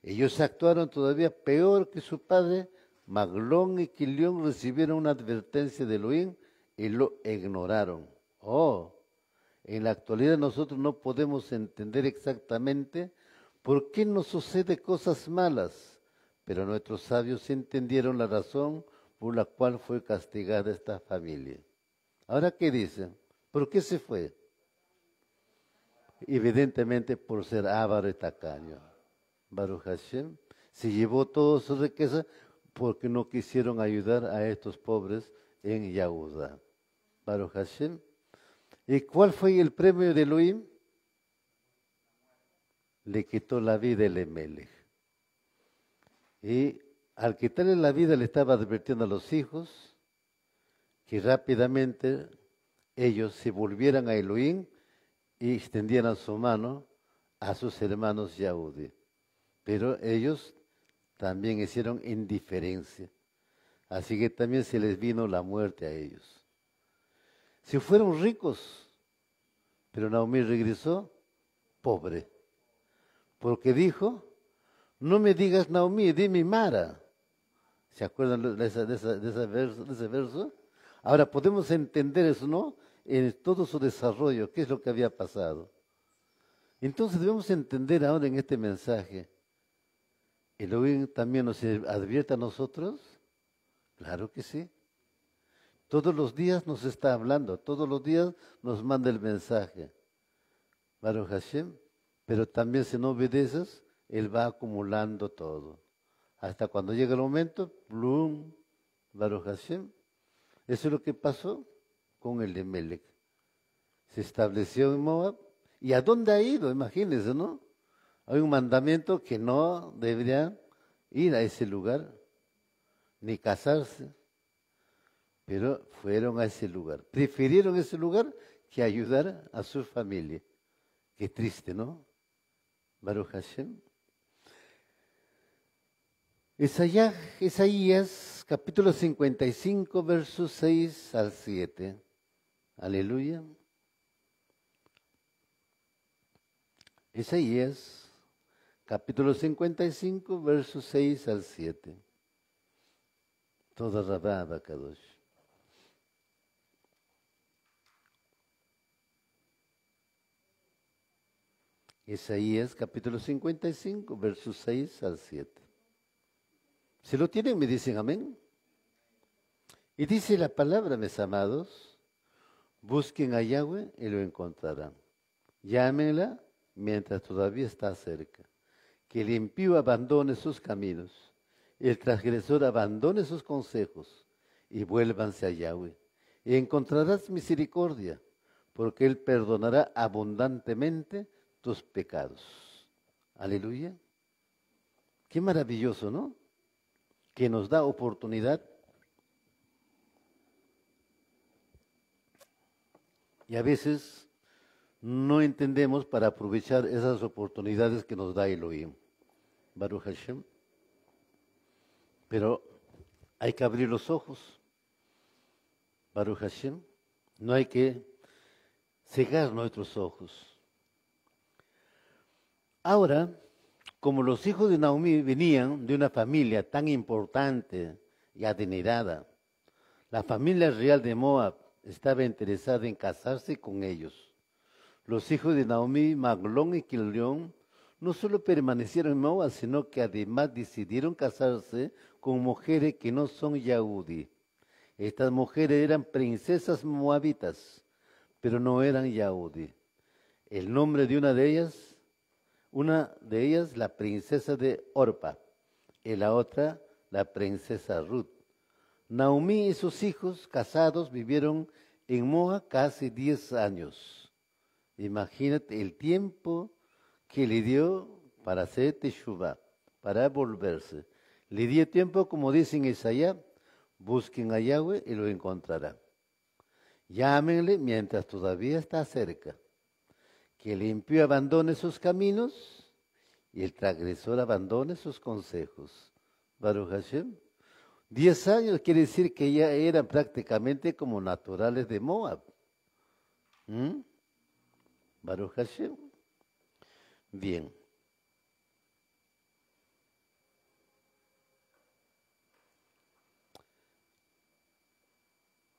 Ellos actuaron todavía peor que su padre. Maglón y Quilión recibieron una advertencia de Elohim y lo ignoraron. En la actualidad nosotros no podemos entender exactamente por qué nos sucede cosas malas, pero nuestros sabios entendieron la razón por la cual fue castigada esta familia. Ahora, ¿qué dicen? ¿Por qué se fue? Evidentemente por ser avaro y tacaño. Baruch Hashem se llevó toda su riqueza porque no quisieron ayudar a estos pobres en Yehudá. Baruch Hashem. ¿Y cuál fue el premio de Elohim? Le quitó la vida a Elimelech. Y al quitarle la vida le estaba advirtiendo a los hijos que rápidamente ellos se volvieran a Elohim y extendieran su mano a sus hermanos Yahudí. Pero ellos también hicieron indiferencia. Así que también se les vino la muerte a ellos. Si fueron ricos, pero Naomi regresó pobre. Porque dijo, no me digas Naomi, dime Mara. ¿Se acuerdan de ese verso? Ahora podemos entender eso, ¿no? en todo su desarrollo, qué es lo que había pasado. Entonces debemos entender ahora en este mensaje, ¿Elohim también nos advierte a nosotros? Claro que sí. Todos los días nos está hablando, todos los días nos manda el mensaje. Baruch Hashem, pero también si no obedeces, Él va acumulando todo. Hasta cuando llega el momento, plum, Baruch Hashem. Eso es lo que pasó con el Emelec. Se estableció en Moab. ¿Y a dónde ha ido? Imagínense, ¿no? Hay un mandamiento que no deberían ir a ese lugar, ni casarse. Pero fueron a ese lugar. Prefirieron ese lugar que ayudar a su familia. Qué triste, ¿no? Baruch Hashem. Isaías, capítulo 55, versos 6 al 7. Aleluya. Isaías, capítulo 55, versos 6 al 7. Toda Rabá Abacadosh. Isaías, capítulo 55, versos 6 al 7. Si lo tienen, me dicen amén. Y dice la palabra, mis amados, busquen a Yahweh y lo encontrarán. Llámenla mientras todavía está cerca. Que el impío abandone sus caminos, el transgresor abandone sus consejos y vuélvanse a Yahweh. Y encontrarás misericordia, porque Él perdonará abundantemente tus pecados. Aleluya. Qué maravilloso, ¿no? Que nos da oportunidad. Y a veces no entendemos para aprovechar esas oportunidades que nos da Elohim. Baruch Hashem. Pero hay que abrir los ojos. Baruch Hashem. No hay que cegar nuestros ojos. Ahora, como los hijos de Naomi venían de una familia tan importante y adinerada, la familia real de Moab estaba interesada en casarse con ellos. Los hijos de Naomi, Maglón y Quilión, no solo permanecieron en Moab, sino que además decidieron casarse con mujeres que no son Yahudí. Estas mujeres eran princesas moabitas, pero no eran Yahudí. El nombre de una de ellas, la princesa de Orpa, y la otra, la princesa Ruth. Naomi y sus hijos casados vivieron en Moab casi 10 años. Imagínate el tiempo que le dio para hacer teshuvah, para volverse. Le dio tiempo, como dice en Isaías, busquen a Yahweh y lo encontrarán. Llámenle mientras todavía está cerca. Que el impío abandone sus caminos y el transgresor abandone sus consejos. Baruch Hashem. 10 años quiere decir que ya eran prácticamente como naturales de Moab. Baruch Hashem. Bien.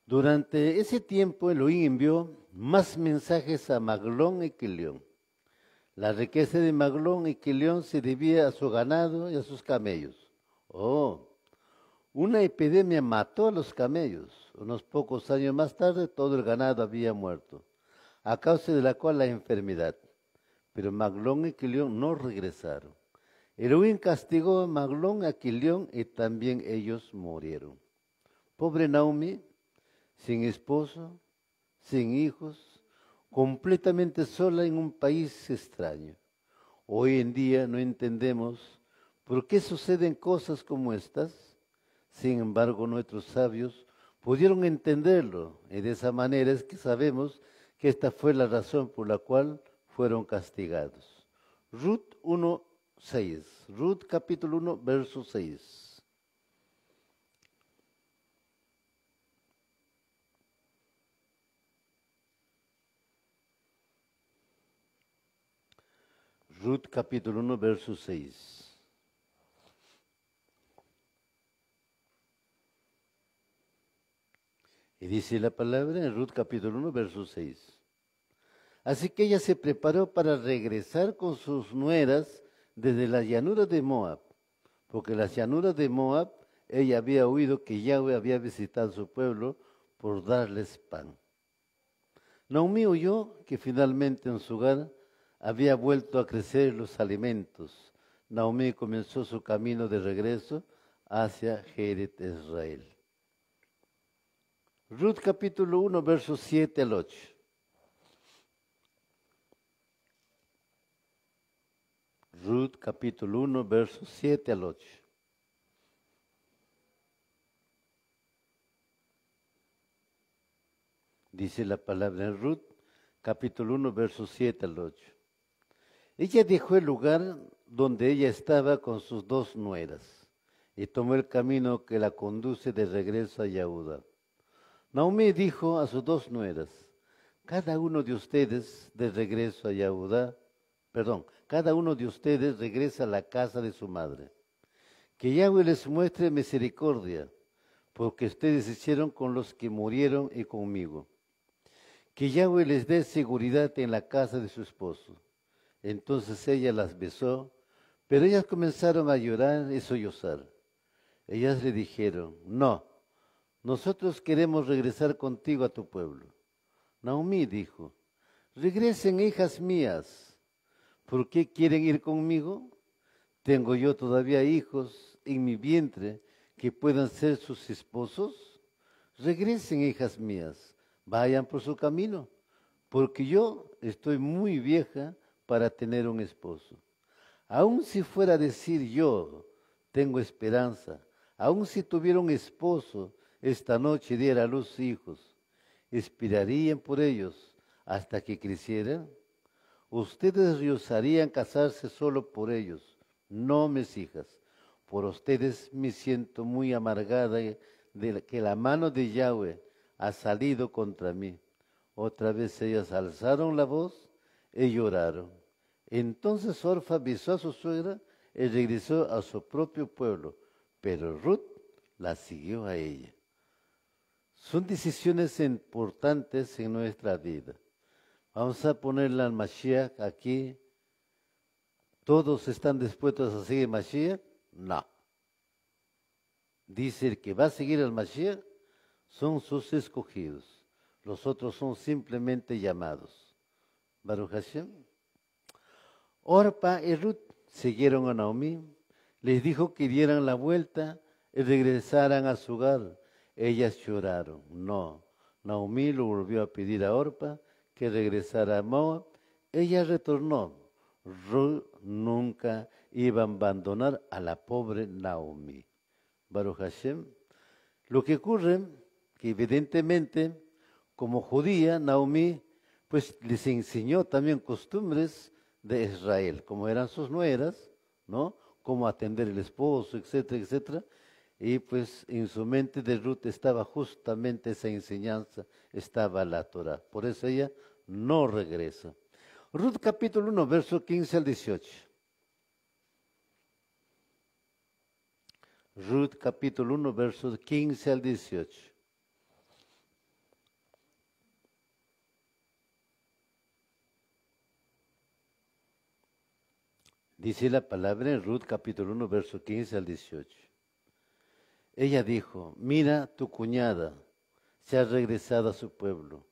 Durante ese tiempo Elohim envió más mensajes a Maglón y Quilión. La riqueza de Maglón y Quilión se debía a su ganado y a sus camellos. Una epidemia mató a los camellos. Unos pocos años más tarde todo el ganado había muerto, a causa de la cual la enfermedad. Pero Maglón y Quilión no regresaron. Elohim castigó a Maglón y a Quilión y también ellos murieron. Pobre Naomi, sin esposo, sin hijos, completamente sola en un país extraño. Hoy en día no entendemos por qué suceden cosas como estas. Sin embargo, nuestros sabios pudieron entenderlo y de esa manera es que sabemos que esta fue la razón por la cual fueron castigados. Ruth 1:6. Ruth capítulo 1, verso 6. Ruth capítulo 1, verso 6. Y dice la palabra en Ruth capítulo 1, verso 6. Así que ella se preparó para regresar con sus nueras desde las llanuras de Moab, porque las llanuras de Moab ella había oído que Yahweh había visitado su pueblo por darles pan. Naomi oyó que finalmente en su hogar había vuelto a crecer los alimentos. Naomi comenzó su camino de regreso hacia Jeret Israel. Ruth capítulo 1, versos 7 al 8. Ruth capítulo 1, versos 7 al 8. Dice la palabra en Ruth, capítulo 1, versos 7 al 8. Ella dejó el lugar donde ella estaba con sus dos nueras y tomó el camino que la conduce de regreso a Yahuda. Naomi dijo a sus dos nueras, cada uno de ustedes de regreso a Yahuda, cada uno de ustedes regresa a la casa de su madre. Que Yahweh les muestre misericordia, porque ustedes hicieron con los que murieron y conmigo. Que Yahweh les dé seguridad en la casa de su esposo. Entonces ella las besó, pero ellas comenzaron a llorar y sollozar. Ellas le dijeron, no, nosotros queremos regresar contigo a tu pueblo. Naomi dijo, regresen, hijas mías. ¿Por qué quieren ir conmigo? ¿Tengo yo todavía hijos en mi vientre que puedan ser sus esposos? Regresen, hijas mías, vayan por su camino, porque yo estoy muy vieja para tener un esposo. Aun si fuera a decir yo, tengo esperanza, aun si tuviera un esposo, esta noche diera a luz hijos, ¿esperarían por ellos hasta que crecieran? Ustedes rehusarían casarse solo por ellos, no mis hijas. Por ustedes me siento muy amargada de que la mano de Yahweh ha salido contra mí. Otra vez ellas alzaron la voz y lloraron. Entonces Orfa besó a su suegra y regresó a su propio pueblo, pero Ruth la siguió a ella. Son decisiones importantes en nuestra vida. Vamos a ponerla al Mashiach aquí. ¿Todos están dispuestos a seguir Mashiach? No. Dice el que va a seguir al Mashiach son sus escogidos. Los otros son simplemente llamados. Baruch Hashem. Orpa y Ruth siguieron a Naomi. Les dijo que dieran la vuelta y regresaran a su hogar. Ellas lloraron. No. Naomi lo volvió a pedir a Orpa que regresara a Moab. Ella retornó. Ruth nunca iba a abandonar a la pobre Naomi. Baruch Hashem. Lo que ocurre que evidentemente, como judía, Naomi pues les enseñó también costumbres de Israel, como eran sus nueras, ¿no? Cómo atender el esposo, etcétera, etcétera. Y pues en su mente de Ruth estaba justamente esa enseñanza, estaba la Torah. Por eso ella no regresa. Ruth capítulo 1, verso 15 al 18. Ruth capítulo 1, versos 15 al 18. Dice la palabra en Ruth capítulo 1, verso 15 al 18. Ella dijo, mira, tu cuñada se ha regresado a su pueblo,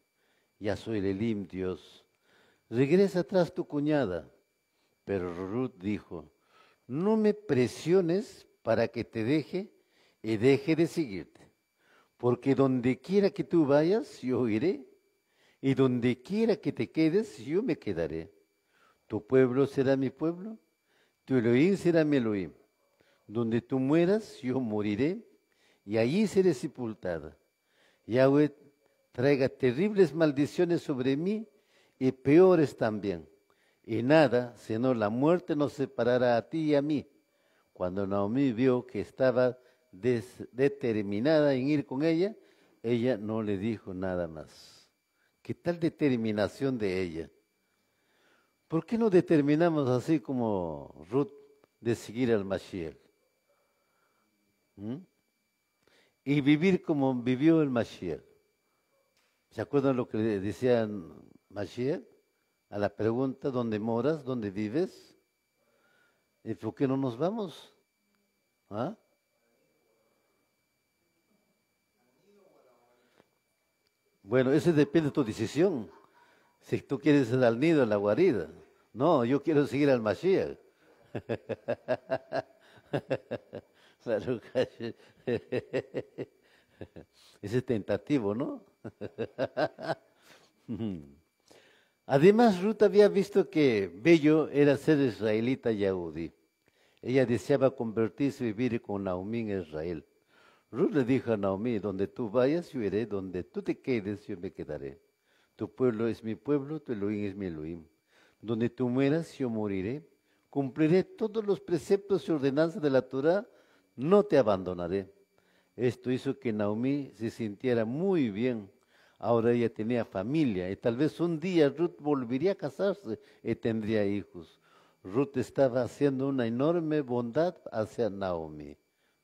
y a su Elim Dios. Regresa atrás tu cuñada. Pero Ruth dijo, no me presiones para que te deje y deje de seguirte, porque donde quiera que tú vayas, yo iré, y donde quiera que te quedes, yo me quedaré. Tu pueblo será mi pueblo, tu Elohim será mi Elohim. Donde tú mueras, yo moriré, y allí seré sepultada. Yahweh traiga terribles maldiciones sobre mí, y peores también. Y nada, sino la muerte nos separará a ti y a mí. Cuando Naomi vio que estaba determinada en ir con ella, ella no le dijo nada más. ¿Qué tal determinación de ella? ¿Por qué no determinamos así como Ruth de seguir al Mashiach? ¿Mm? Y vivir como vivió el Mashiach. ¿Se acuerdan lo que le decían Mashiach? A la pregunta, ¿dónde moras? ¿Dónde vives? ¿Y por qué no nos vamos? ¿Ah? Bueno, eso depende de tu decisión. Si tú quieres ir al nido, a la guarida. No, yo quiero seguir al Mashiach. Baruch Hashem. Ese es tentativo, ¿no? Además, Ruth había visto que bello era ser israelita yahudí. Ella deseaba convertirse y vivir con Naomi en Israel. Ruth le dijo a Naomi, donde tú vayas yo iré, donde tú te quedes yo me quedaré. Tu pueblo es mi pueblo, tu Elohim es mi Elohim. Donde tú mueras yo moriré. Cumpliré todos los preceptos y ordenanzas de la Torah, no te abandonaré. Esto hizo que Naomi se sintiera muy bien. Ahora ella tenía familia y tal vez un día Ruth volvería a casarse y tendría hijos. Ruth estaba haciendo una enorme bondad hacia Naomi.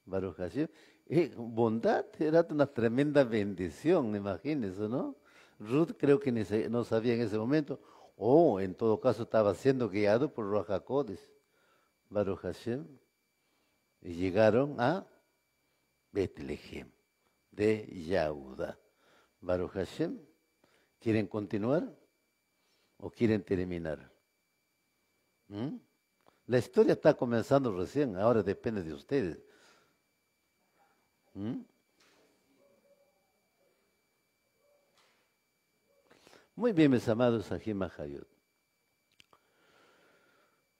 Baruch Hashem. Bondad era una tremenda bendición, imagínense, ¿no? Ruth creo que no sabía en ese momento, o en todo caso estaba siendo guiado por Ruach HaKodesh. Baruch Hashem. Y llegaron a Betlehem de Yahuda. Baruch Hashem. ¿Quieren continuar o quieren terminar? ¿Mm? La historia está comenzando recién, ahora depende de ustedes. ¿Mm? Muy bien, mis amados Sahim Hayot.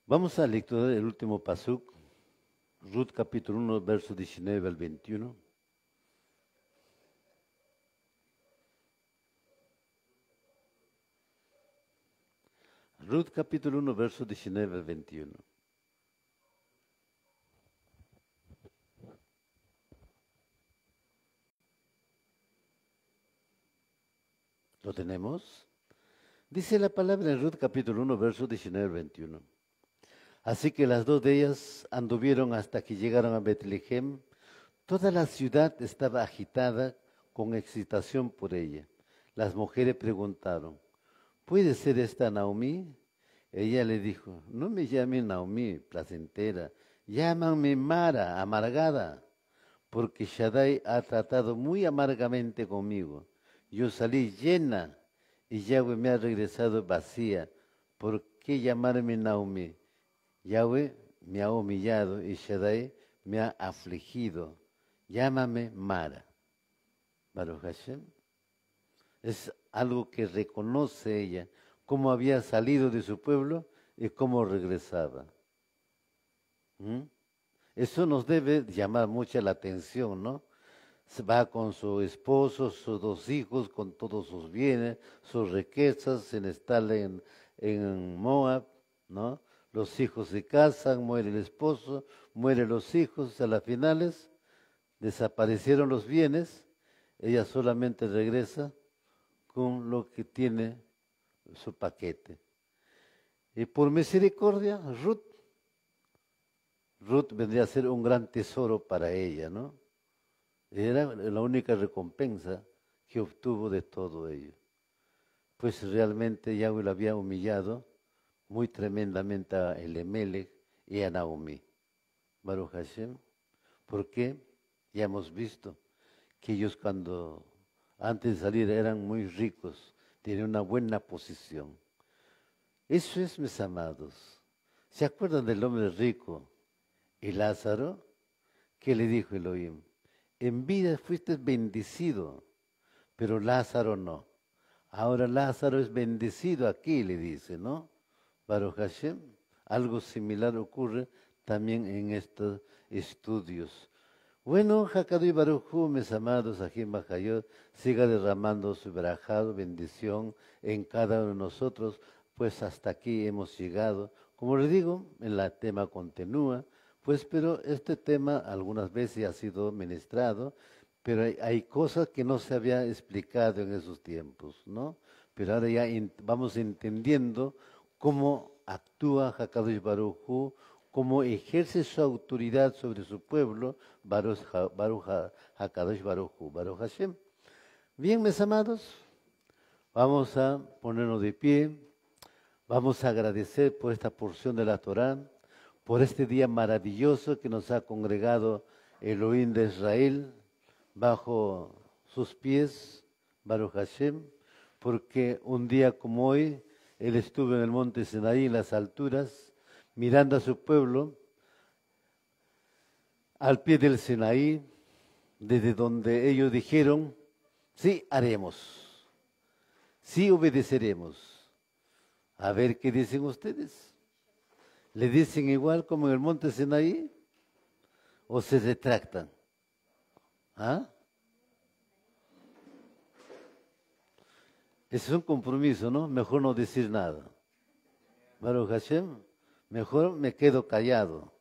Vamos a lecturar el último pasuk, Ruth capítulo 1, verso 19 al 21. Ruth capítulo 1, verso 19 al 21. ¿Lo tenemos? Dice la palabra en Ruth capítulo 1, verso 19 al 21. Así que las dos de ellas anduvieron hasta que llegaron a Betlehem. Toda la ciudad estaba agitada con excitación por ella. Las mujeres preguntaron, ¿puede ser esta Naomi? Ella le dijo, no me llamen Naomi, placentera, llámame Mara, amargada, porque Shaddai ha tratado muy amargamente conmigo. Yo salí llena y Yahweh me ha regresado vacía. ¿Por qué llamarme Naomi? Yahweh me ha humillado y Shaddai me ha afligido. Llámame Mara. Baruch Hashem. Es algo que reconoce ella, cómo había salido de su pueblo y cómo regresaba. ¿Mm? Eso nos debe llamar mucha la atención, ¿no? Se va con su esposo, sus dos hijos, con todos sus bienes, sus riquezas, se instala en Moab, ¿no? Los hijos se casan, muere el esposo, mueren los hijos, a las finales desaparecieron los bienes, ella solamente regresa con lo que tiene su paquete. Y por misericordia, Ruth vendría a ser un gran tesoro para ella, ¿no? Era la única recompensa que obtuvo de todo ello. Pues realmente Yahweh la había humillado muy tremendamente a Elimelech y a Naomi. Baruch Hashem. ¿Por qué? Ya hemos visto que ellos antes de salir eran muy ricos, tenían una buena posición. Eso es, mis amados. ¿Se acuerdan del hombre rico y Lázaro? ¿Qué le dijo Elohim? En vida fuiste bendecido, pero Lázaro no. Ahora Lázaro es bendecido aquí, le dice, ¿no? Baruch Hashem. Algo similar ocurre también en estos estudios. Bueno, Hakadu y Baruch Hu, mis amados, Ajim Bajayot, siga derramando su barajado, bendición en cada uno de nosotros, pues hasta aquí hemos llegado. Como les digo, el tema continúa, pues, pero este tema algunas veces ha sido ministrado, pero hay cosas que no se había explicado en esos tiempos, ¿no? Pero ahora ya vamos entendiendo cómo actúa Hakadosh Baruj Hu, cómo ejerce su autoridad sobre su pueblo, Baruch Hakadosh Baruj Hu, Baruch Hashem. Bien, mis amados, Vamos a ponernos de pie, vamos a agradecer por esta porción de la Torá, por este día maravilloso que nos ha congregado Elohim de Israel bajo sus pies, Baruch Hashem, porque un día como hoy, Él estuvo en el monte Sinaí, en las alturas, mirando a su pueblo, al pie del Sinaí, desde donde ellos dijeron, sí, haremos. Sí obedeceremos. A ver qué dicen ustedes. ¿Le dicen igual como en el monte Sinaí? ¿O se retractan? ¿Ah? Ese es un compromiso, ¿no? Mejor no decir nada. Baruch Hashem, mejor me quedo callado.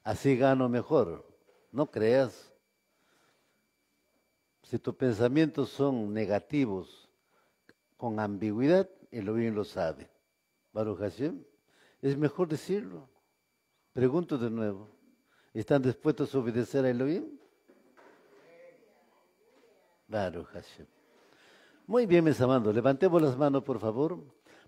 Así gano mejor. No creas. Si tus pensamientos son negativos, con ambigüedad, Elohim lo sabe. Baruch Hashem, es mejor decirlo. Pregunto de nuevo, ¿están dispuestos a obedecer a Elohim? Baruch Hashem. Muy bien, mis amados, levantemos las manos, por favor.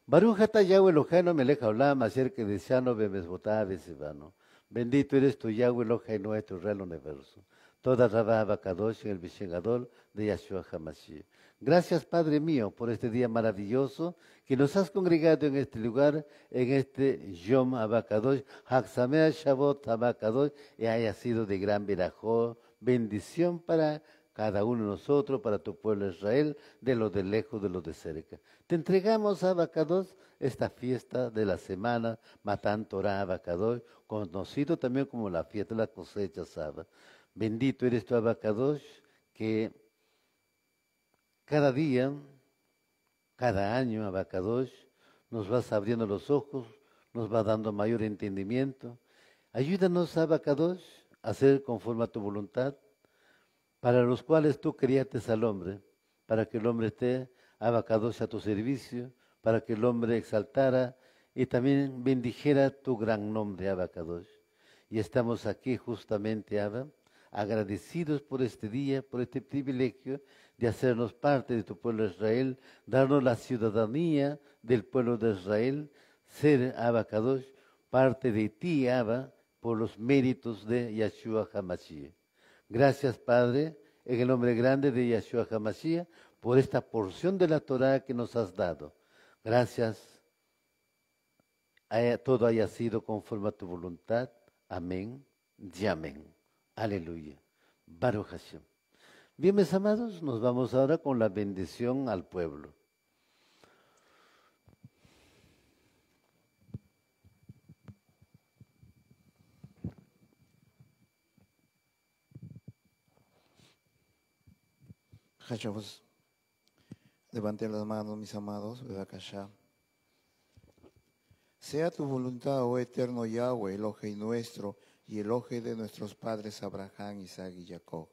Baruch atah Yahweh Eloheinu melech haolam asher kedeshanu bemezvotav v'tzivanu. Bendito eres tu Yahweh Eloheinu, nuestro Rey del universo. Toda Rabá Abacadosh en el Bishen Gadol de Yahshua HaMashiach. Gracias, Padre mío, por este día maravilloso que nos has congregado en este lugar, en este Yom Abacadosh, Haksamea Shabbat Abacadosh, y haya sido de gran verajó, bendición para cada uno de nosotros, para tu pueblo Israel, de los de lejos, de los de cerca. Te entregamos, Abacadosh, esta fiesta de la semana, Matan Torah Abacadosh, conocido también como la fiesta de la cosecha Saba. Bendito eres tu Abacadosh, que cada día, cada año, Abacadosh, nos vas abriendo los ojos, nos va dando mayor entendimiento. Ayúdanos, Abacadosh, a hacer conforme a tu voluntad, para los cuales tú creaste al hombre, para que el hombre esté, Abacadosh, a tu servicio, para que el hombre exaltara y también bendijera tu gran nombre, Abacadosh. Y estamos aquí justamente, Abba, agradecidos por este día, por este privilegio de hacernos parte de tu pueblo de Israel, darnos la ciudadanía del pueblo de Israel, ser, Abacadosh, parte de ti, Abba, por los méritos de Yahshua HaMashiach. Gracias, Padre, en el nombre grande de Yahshua HaMashiach, por esta porción de la Torah que nos has dado. Gracias, todo haya sido conforme a tu voluntad. Amén y amén. Aleluya. Baruch Hashem. Bien, mis amados, nos vamos ahora con la bendición al pueblo. Hachavos, levanten las manos, mis amados, Bebakashá. Sea tu voluntad, oh eterno Yahweh, Elohe nuestro y Elohe de nuestros padres Abraham, Isaac y Jacob,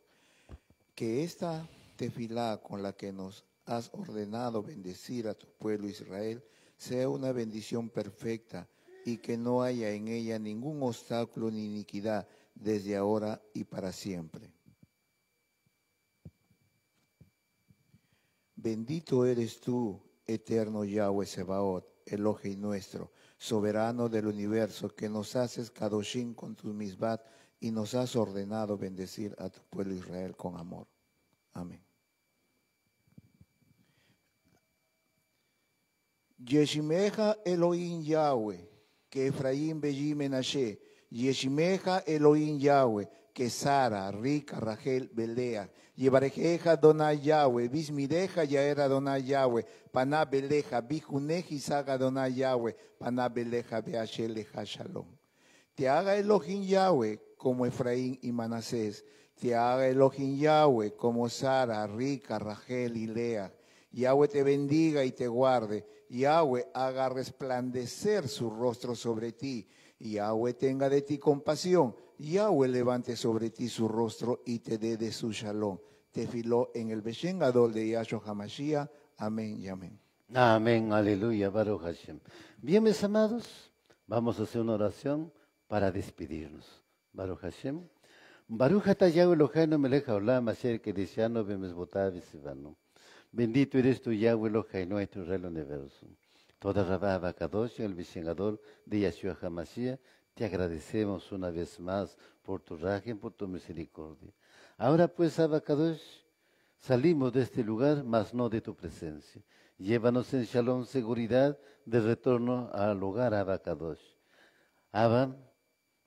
que esta tefilá con la que nos has ordenado bendecir a tu pueblo Israel sea una bendición perfecta y que no haya en ella ningún obstáculo ni iniquidad desde ahora y para siempre. Bendito eres tú, eterno Yahweh Sebaot, Elohe nuestro, soberano del universo, que nos haces kadoshim con tu misbat y nos has ordenado bendecir a tu pueblo Israel con amor. Amén. Yeshimeja Elohim Yahweh, que Efraín Belli Menashe, Yeshimeja Elohim Yahweh, que Sara, Rica, Rachel, Belea, Yevarejeja Donai Yahweh, Bismideja Yaera Donai Yahweh, Paná Beleja, Bijuneji Saga Donai Yahweh, Paná Beleja Beasheleja Shalom. Te haga Elohim Yahweh como Efraín y Manasés, te haga Elohim Yahweh como Sara, Rica, Rachel y Lea. Yahweh te bendiga y te guarde. Yahweh haga resplandecer su rostro sobre ti. Yahweh tenga de ti compasión. Yahweh levante sobre ti su rostro y te dé de su shalom. Tefiló en el Beshen Gadol de Yahshua HaMashiach. Amén y amén. Amén, aleluya, Baruch Hashem. Bien, mis amados, vamos a hacer una oración para despedirnos. Baruch Hashem. Baruch atah Yahweh Eloheinu melech haolam asher kedeshanu bemezvotav v'tzivanu. Bendito eres tú, Yahweh, Elohai nuestro, Rey del universo. Toda Rabá Abacadosh, el visionador de Yahshua HaMashiach, te agradecemos una vez más por tu rajen, por tu misericordia. Ahora pues, Abacadosh, salimos de este lugar, mas no de tu presencia. Llévanos en shalom, seguridad, de retorno al hogar, Abacadosh. Abba,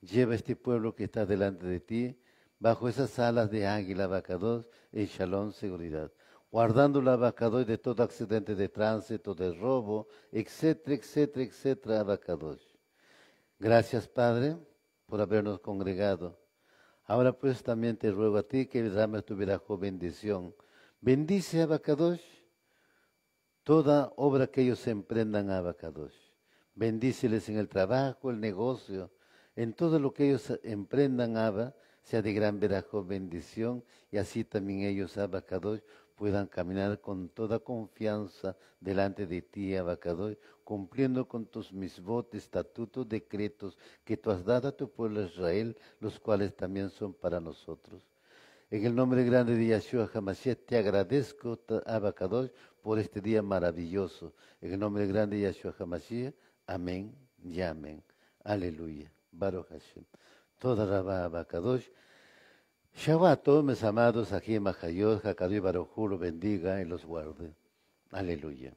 lleva este pueblo que está delante de ti, bajo esas alas de águila, Abacadosh, en shalom, seguridad, guardando la Abacadosh de todo accidente de tránsito, de robo, etcétera, etcétera, etcétera, Abacadosh. Gracias, Padre, por habernos congregado. Ahora pues también te ruego a ti que derrames tu verajo bendición. Bendice, Abacadosh, toda obra que ellos emprendan, Abacadosh. Bendíceles en el trabajo, el negocio, en todo lo que ellos emprendan, Abba, sea de gran verajo bendición, y así también ellos, Abacadosh, puedan caminar con toda confianza delante de ti, Abacadosh, cumpliendo con tus misbot, estatutos, decretos que tú has dado a tu pueblo Israel, los cuales también son para nosotros. En el nombre grande de Yahshua HaMashiach te agradezco, Abacadosh, por este día maravilloso. En el nombre grande de Yahshua HaMashiach, amén y amén. Aleluya. Baruch Hashem. Toda Rabá Abacadosh. Shabbat, todos mis amados, aquí en Mahayot, Hakadosh Baruj Hu, los bendiga y los guarde. Aleluya.